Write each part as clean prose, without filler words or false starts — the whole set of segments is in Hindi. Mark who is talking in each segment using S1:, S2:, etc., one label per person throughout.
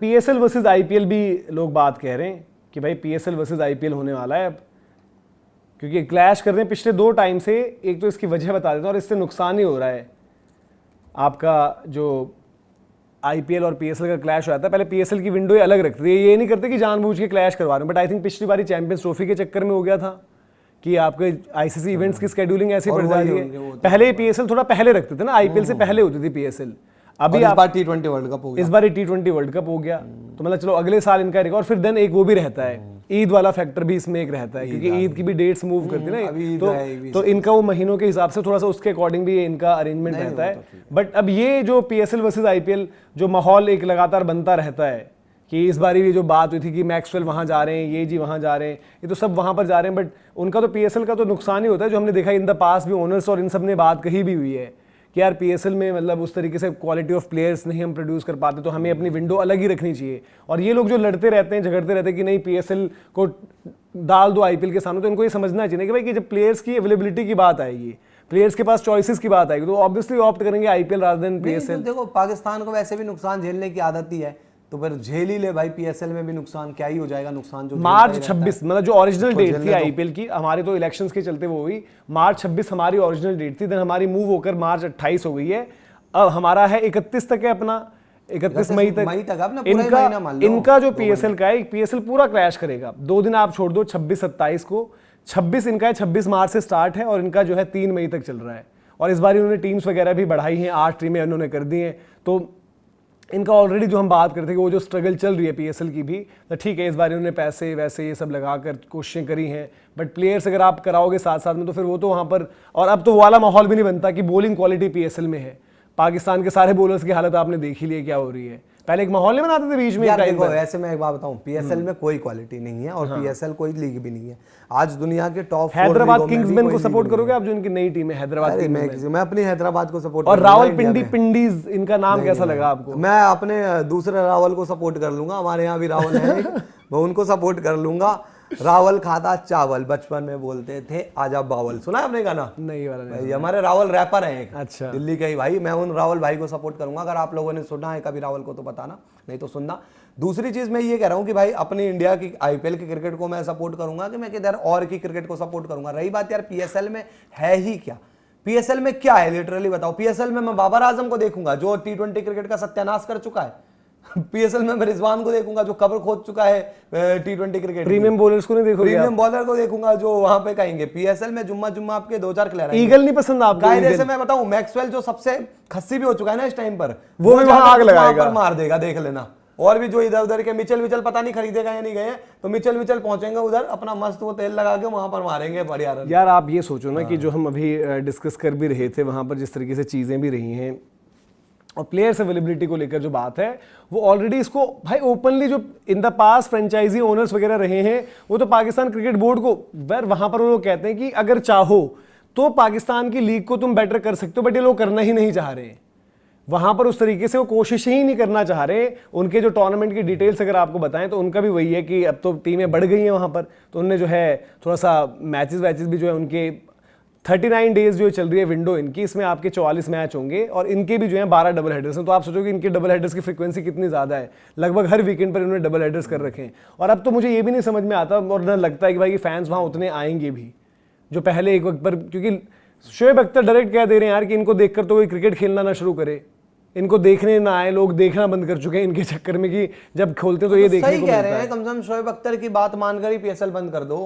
S1: पीएसएल वर्सेस आईपीएल भी लोग बात कह रहे हैं कि भाई पीएसएल वर्सेस आईपीएल होने वाला है अब, क्योंकि क्लैश कर रहे हैं पिछले 2 टाइम से। एक तो इसकी वजह बता देता हूं, और इससे नुकसान ही हो रहा है आपका। जो आईपीएल और पीएसएल का क्लैश हो जाता है, पहले पीएसएल की विंडो अलग रखती है, ये नहीं करते कि जानबूझ के क्लैश करवा रहे हैं, बट आई थिंक पिछली बारी चैंपियंस ट्रॉफी के चक्कर में हो गया था कि आपके आईसीसी इवेंट्स की शेड्यूलिंग ऐसी पड़ जाती है। पहले पीएसएल थोड़ा पहले रखते थे ना, आईपीएल से पहले होती थी पीएसएल। अभी
S2: इस बार T20 वर्ल्ड कप हो गया,
S1: इस बार T20 वर्ल्ड कप हो गया, तो मतलब चलो अगले साल इनका रिकॉर्ड। फिर देन एक वो भी रहता है, ईद वाला फैक्टर भी इसमें एक रहता है, क्योंकि ईद की भी डेट्स मूव करती है ना, तो इनका वो महीनों के हिसाब से थोड़ा सा उसके अकॉर्डिंग भी इनका अरेंजमेंट रहता है। बट अब ये जो पीएसएल वर्सेस आईपीएल जो माहौल एक लगातार बनता रहता है कि इस बारी भी जो बात हुई थी कि मैक्सवेल वहां जा रहे हैं, ये जी वहां जा रहे हैं, ये तो सब वहां पर जा रहे हैं, बट उनका तो पीएसएल का तो नुकसान ही होता है, जो हमने देखा इन द पास भी ओनर्स और इन सब ने बात कही भी हुई है कि यार पीएसएल में मतलब उस तरीके से क्वालिटी ऑफ प्लेयर्स नहीं हम प्रोड्यूस कर पाते, तो हमें अपनी विंडो अलग ही रखनी चाहिए। और ये लोग जो लड़ते रहते हैं, झगड़ते रहते हैं कि नहीं पीएसएल को डाल दो आईपीएल के सामने, तो इनको ये समझना चाहिए कि भाई कि जब प्लेयर्स की अवेलेबिलिटी की बात आएगी, प्लेयर्स के पास चॉइसेस की बात आएगी, तो ऑब्वियसली ऑप्ट करेंगे आईपीएल रादर देन पीएसएल।
S2: देखो पाकिस्तान को वैसे भी नुकसान झेलने की आदत ही है, तो फिर झेल ही ले भाई, पीएसएल में भी नुकसान क्या ही हो जाएगा, नुकसान जो
S1: मार्च 26 मतलब जो ओरिजिनल डेट थी आईपीएल की, हमारे तो इलेक्शंस के चलते वो हुई, मार्च 26 हमारी ओरिजिनल डेट थी, देन हमारी मूव होकर मार्च 28 हो गई है। अब हमारा है 31 तक है अपना, 31 मई तक इनका जो पीएसएल का है, पीएसएल पूरा क्रैश करेगा। 2 दिन आप छोड़ दो, 26-27 को, 26 इनका है, 26 मार्च से स्टार्ट है और इनका जो है 3 मई तक चल रहा है। और इस बार इन्होंने टीम्स वगैरह भी बढ़ाई हैं, 8 टीमें उन्होंने कर दी हैं, तो इनका ऑलरेडी जो हम बात करते हैं कि वो जो स्ट्रगल चल रही है पीएसएल की भी, तो ठीक है इस बार इन्होंने पैसे वैसे ये सब लगाकर कोशिशें करी हैं, बट प्लेयर्स अगर आप कराओगे साथ साथ में तो फिर वो तो वहाँ पर, और अब तो वो वाला माहौल भी नहीं बनता कि बॉलिंग क्वालिटी पीएसएल में है। पाकिस्तान के सारे बॉलर्स की हालत आपने देख ही ली क्या हो रही है, पहले एक माहौल नहीं बनाते थे बीच में।
S2: देखो ऐसे मैं एक बात बताऊं, पीएसएल में कोई क्वालिटी नहीं है और पीएसएल कोई लीग भी नहीं है। आज दुनिया के टॉप
S1: हैदराबाद किंग्समैन को सपोर्ट करोगे आप, जो इनकी नई टीम है हैदराबाद की?
S2: मैं अपनी हैदराबाद को सपोर्ट,
S1: और रावलपिंडी पिंडीज, इनका नाम कैसा लगा आपको?
S2: मैं अपने दूसरे रावल को सपोर्ट कर लूंगा, हमारे यहाँ भी रावल है, मैं उनको सपोर्ट कर लूंगा। रावल खाता चावल, बचपन में बोलते थे आजा बावल, सुना है आपने गाना?
S1: नहीं वाला नहीं।
S2: भाई हमारे रावल रैपर हैं एक,
S1: अच्छा,
S2: दिल्ली के ही भाई, मैं उन रावल भाई को सपोर्ट करूंगा। अगर आप लोगों ने सुना है कभी रावल को तो बताना, नहीं तो सुनना। दूसरी चीज मैं ये कह रहा हूँ कि भाई अपनी इंडिया की आईपीएल की क्रिकेट को मैं सपोर्ट करूंगा कि मैं किधर और की क्रिकेट को सपोर्ट करूंगा। रही बात यार पीएसएल में है ही क्या, पीएसएल में क्या है लिटरली बताओ। पीएसएल में मैं बाबर आजम को देखूंगा जो T20 क्रिकेट का सत्यानाश कर चुका है। पीएसएल में मैं रिजवान को देखूंगा जो कब्र खोद चुका है T20 क्रिकेट।
S1: प्रीमियम बॉलर्स को नहीं देखोगे?
S2: प्रीमियम बॉलर को देखूंगा जो वहां पे कहेंगे। पीएसएल में जुम्मा आपके 2-4 खिला रहे हैं।
S1: ईगल नहीं पसंद आपको?
S2: कायदे से मैं बताऊं, मैक्सवेल जो सबसे खस्सी भी हो चुका है ना इस टाइम पर,
S1: वो भी वहां आग लगाएगा,
S2: मार देगा, देख लेना। और भी जो इधर उधर के मिचेल पता नहीं खरीदेगा या नहीं गए, तो मिचेल पहुंचेंगे उधर, अपना मस्त वो तेल लगा के वहां पर मारेंगे बढ़िया।
S1: यार आप ये सोचो ना कि जो हम अभी डिस्कस कर भी रहे थे वहां पर, जिस तरीके से चीजें भी रही हैं और प्लेयर्स अवेलेबिलिटी को लेकर जो बात है, वो ऑलरेडी इसको भाई ओपनली जो in the past franchise owners वगैरह रहे हैं, वो तो पाकिस्तान क्रिकेट बोर्ड को वहां पर वो लोग कहते हैं कि अगर चाहो तो पाकिस्तान की लीग को तुम बेटर कर सकते हो, बट ये लोग करना ही नहीं चाह रहे। वहां पर उस तरीके से वो कोशिश ही नहीं करना चाह रहे। उनके जो टूर्नामेंट की डिटेल्स अगर आपको बताएं तो उनका भी वही है कि अब तो टीमें बढ़ गई हैं वहां पर, तो उनने जो है थोड़ा सा मैचेस वैचेस भी जो है उनके 39 डेज जो चल रही है विंडो इनकी, इसमें आपके 44 मैच होंगे और इनके भी जो है 12 डबल हेडर्स हैं। तो आप सोचो कि इनके डबल हेडर्स की फ्रीक्वेंसी कितनी ज़्यादा है, लगभग हर वीकेंड पर इन्होंने डबल हेडर्स कर रखे हैं। और अब तो मुझे ये भी नहीं समझ में आता और न लगता है कि भाई फैंस वहाँ उतने आएंगे भी जो पहले एक वक्त पर, क्योंकि शोएब अख्तर डायरेक्ट कह दे रहे हैं यार कि इनको देखकर तो कोई क्रिकेट खेलना ना शुरू करे, इनको देखने ना आए, लोग देखना बंद कर चुके हैं इनके चक्कर में कि जब खोलते तो ये देखने को मिलता है।
S2: सही कह रहे हैं, कम से कम शोएब अख्तर की बात मानकर ही पीएसएल बंद कर दो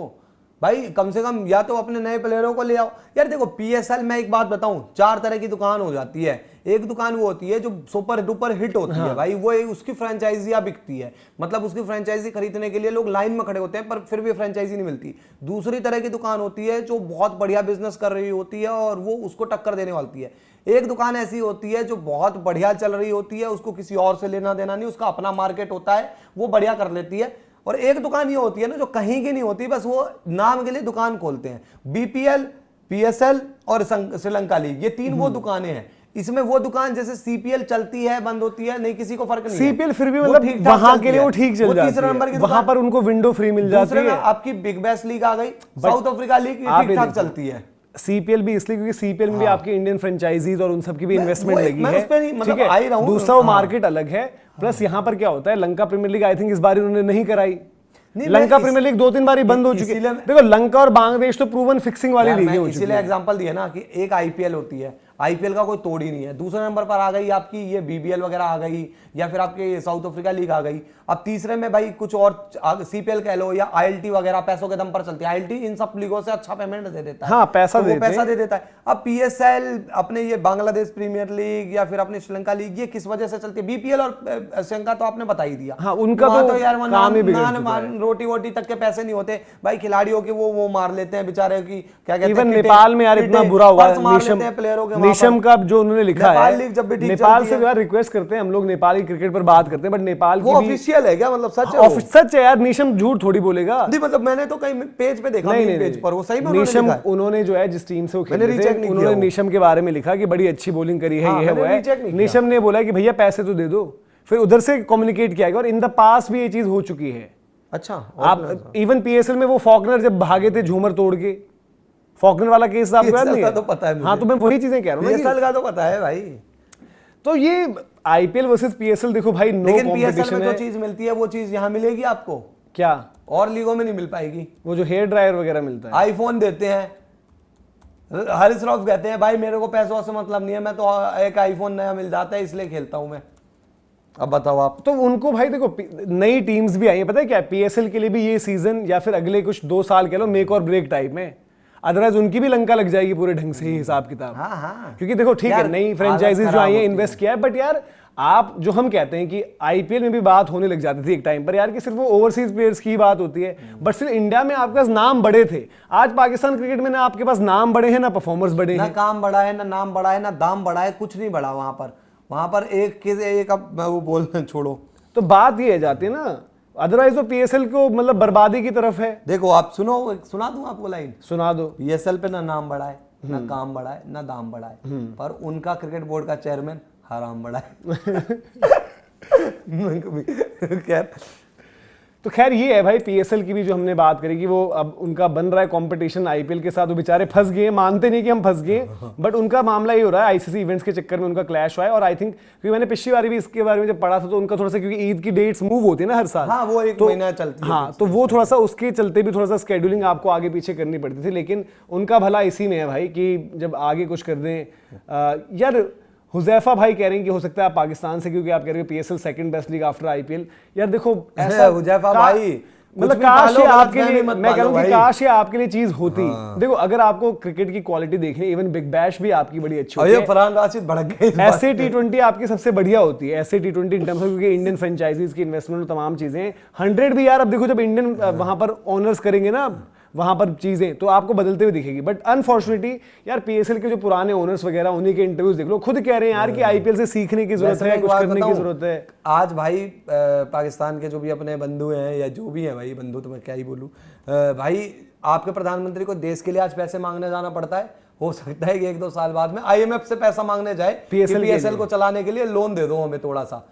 S2: भाई, कम से कम या तो अपने नए प्लेयरों को ले आओ। यार देखो पीएसएल में एक बात बताऊं, 4 तरह की दुकान हो जाती है। एक दुकान वो होती है जो सुपर डुपर हिट होती है भाई, वो उसकी फ्रेंचाइजियां बिकती है, मतलब उसकी फ्रेंचाइजी खरीदने के लिए लोग लाइन में खड़े होते हैं पर फिर भी फ्रेंचाइजी नहीं मिलती। दूसरी तरह की दुकान होती है जो बहुत बढ़िया बिजनेस कर रही होती है और वो उसको टक्कर देने वाली है। एक दुकान ऐसी होती है जो बहुत बढ़िया चल रही होती है, उसको किसी और से लेना देना नहीं, उसका अपना मार्केट होता है, वो बढ़िया कर लेती है। और एक दुकान ये होती है ना जो कहीं की नहीं होती, बस वो नाम के लिए दुकान खोलते हैं। बीपीएल, पीएसएल और श्रीलंका लीग, ये 3 वो दुकानें हैं। इसमें वो दुकान जैसे सीपीएल चलती है, बंद होती है, नहीं किसी को फर्क नहीं।
S1: सीपीएल फिर भी मतलब वहां के लिए वो ठीक चल जाती है,
S2: 3 नंबर की
S1: वहां पर उनको विंडो फ्री मिल जाती है।
S2: आपकी बिग बैश लीग आ गई, साउथ अफ्रीका लीग ठीक ठाक चलती है।
S1: सीपीएल भी इसलिए क्योंकि सीपीएल में भी आपके इंडियन फ्रेंचाइजीज और उन सब की भी इन्वेस्टमेंट लगी
S2: मैं
S1: है,
S2: उस पे नहीं, मतलब
S1: ठीक है?
S2: आ ही रहा हूं।
S1: दूसरा वो मार्केट अलग है, प्लस यहाँ पर क्या होता है, Lanka premier league I think इस बार उन्होंने नहीं कराई। लंका प्रीमियर लीग 2-3 बार बंद हो चुकी है। देखो लंका और बांग्लादेश तो प्रूवन फिक्सिंग वाली लीग है,
S2: इसीलिए एग्जांपल दिया ना कि एक आईपीएल होती है, आईपीएल का कोई तोड़ ही नहीं है। दूसरे नंबर पर आ गई आपकी ये बीबीएल वगैरह आ गई, या फिर आपके साउथ अफ्रीका लीग आ गई। अब तीसरे में भाई कुछ और सीपीएल कह लो या आईएलटी वगैरह पैसों के दम पर चलती है। आईएलटी इन सब लीगों से अच्छा पेमेंट दे देता है,
S1: हाँ, पैसा
S2: दे देता है। अब पीएसएल अपने ये बांग्लादेश प्रीमियर लीग या फिर अपनी श्रीलंका लीग ये किस वजह से चलती है? बीपीएल और श्रीलंका तो आपने बता ही दिया।
S1: हाँ, उनका तो
S2: यार
S1: काम ही बिगड़ चुका है।
S2: रोटी वोटी तक के पैसे नहीं होते भाई, खिलाड़ियों के वो मार लेते हैं बेचारे की, क्या कहते हैं,
S1: इवन नेपाल में यार इतना बुरा हुआ है,
S2: प्लेयरों के
S1: निशम का जो उन्होंने लिखा है,
S2: लीग जब भी ठीक
S1: नेपाल
S2: चलती
S1: से यार रिक्वेस्ट करते हैं हम लोग, नेपाली क्रिकेट पर बात करते हैं, बट नेपाल
S2: वो
S1: की भी
S2: ऑफिशियल है क्या? मतलब सच है?
S1: सच है यार, निशम झूठ थोड़ी बोलेगा।
S2: नहीं मतलब मैंने तो कहीं पेज पे देखा,
S1: नहीं,
S2: पेज पर वो सही में
S1: निशम उन्होंने जो है जिस टीम से वो खेलते थे उन्होंने निशम के बारे में लिखा कि बड़ी अच्छी बॉलिंग करी है, ये है वो है। निशम ने बोला कि भैया पैसे तो दे दो, फिर उधर से कम्युनिकेट किया गया, और इन द पास भी ये चीज हो चुकी है।
S2: अच्छा,
S1: आप इवन पीएसएल में वो फॉकनर जब भागे थे झूमर तोड़ के, फॉकनर वाला केस आपको याद नहीं है?
S2: तो पता है,
S1: हाँ, तो मैं वही चीजें कह रहा हूँ,
S2: पीएसएल का तो पता है भाई।
S1: तो ये आईपीएल वर्सेस पीएसएल देखो भाई, नो
S2: लेकिन पीएसएल
S1: कॉम्पिटिशन
S2: में
S1: है।
S2: जो चीज मिलती है वो चीज यहाँ मिलेगी आपको,
S1: क्या
S2: और लीगों में नहीं मिल पाएगी?
S1: वो जो हेयर ड्रायर वगैरह मिलता है,
S2: आईफोन देते हैं, हरीश राव कहते हैं भाई मेरे को पैसों से मतलब नहीं है, मैं तो एक आईफोन नया मिल जाता है इसलिए खेलता हूं मैं। अब बताओ आप।
S1: तो उनको भाई देखो नई टीम्स भी आई हैं, पता है क्या, पीएसएल के लिए भी ये सीजन या फिर अगले कुछ 2 साल कह लो मेक और ब्रेक टाइप में, अदरवाइज उनकी भी लंका लग जाएगी पूरे ढंग से ही हिसाब किताब।
S2: हाँ।
S1: क्योंकि देखो ठीक है, नई फ्रेंचाइजीज जो आई है, इन्वेस्ट किया है, बट यार आप जो हम कहते हैं कि आईपीएल में भी बात होने लग जाती थी एक टाइम पर यार कि सिर्फ वो ओवरसीज प्लेयर्स की बात होती है, बट सिर्फ इंडिया में आपके पास नाम बड़े थे। आज पाकिस्तान क्रिकेट में ना आपके पास नाम बड़े हैं, ना परफॉर्मर्स बड़े हैं,
S2: ना काम बड़ा है, ना नाम बड़ा है, ना दाम बड़ा है, कुछ नहीं बड़ा वहां पर एक अब वो बोलना छोड़ो।
S1: तो बात ये जाती है ना, अदरवाइज तो पीएसएल को मतलब बर्बादी की तरफ है।
S2: देखो आप सुना दूं आपको लाइन?
S1: सुना दो।
S2: पीएसएल पे ना नाम बड़ा है, ना काम बड़ा है, ना दाम बड़ा है, पर उनका क्रिकेट बोर्ड का चेयरमैन हराम बड़ा है।
S1: तो खैर ये है भाई, पीएसएल की भी जो हमने बात करी कि वो अब उनका बन रहा है कंपटीशन आईपीएल के साथ, वो बेचारे फंस गए, मानते नहीं कि हम फंस गए, बट उनका मामला ये हो रहा है आईसीसी इवेंट्स के चक्कर में उनका क्लैश हुआ है। और आई थिंक क्योंकि मैंने पिछली बार भी इसके बारे में जब पढ़ा था तो उनका थोड़ा सा, क्योंकि ईद की डेट्स मूव होती है ना हर साल,
S2: हाँ, वो एक महीना चलती है,
S1: हाँ, तो वो थोड़ा सा उसके चलते भी थोड़ा सा स्केड्यूलिंग आपको आगे पीछे करनी पड़ती थी, लेकिन उनका भला इसी में है भाई कि जब आगे कुछ कर दें। यार हुजैफा भाई कह रहे हैं कि हो सकता है आप पाकिस्तान से, क्योंकि आप कह रहे हो PSL second best league after IPL. यार देखो ऐसा
S2: हुजैफा भाई,
S1: मतलब काश ये आपके लिए, मैं कह रहा हूं कि काश ये आपके लिए चीज होती। देखो अगर आपको क्रिकेट की क्वालिटी देखनी, इवन बिग बैश भी आपकी बड़ी अच्छी होती है,
S2: फरहान राशिद भड़क गए,
S1: ऐसे टी20 आपकी सबसे बढ़िया होती है, ऐसे टी20 इन टर्म्स ऑफ, क्योंकि इंडियन फ्रेंचाइजीज की इन्वेस्टमेंट और तमाम चीजें 100 भी यार, अब देखो जब इंडियन वहां पर ओनर्स करेंगे ना वहां पर चीजें, तो आपको बदलते हुए दिखेगी। बट अनफॉर्चुनेटली यार पीएसएल के जो पुराने ओनर्स वगैरह, उन्हीं के इंटरव्यूज देख लो, खुद कह रहे हैं यार कि आईपीएल से सीखने की जरूरत है, कुछ करने की जरूरत है।
S2: आज भाई पाकिस्तान के जो भी अपने बंधु हैं या जो भी हैं भाई, बंधु तो मैं क्या ही बोलूं भाई, आपके प्रधानमंत्री को देश के लिए आज पैसे मांगने जाना पड़ता है। हो सकता है कि 1-2 साल बाद में आईएमएफ से पैसा मांगने जाए, पीएसएल को चलाने के लिए लोन दे दो हमें थोड़ा सा,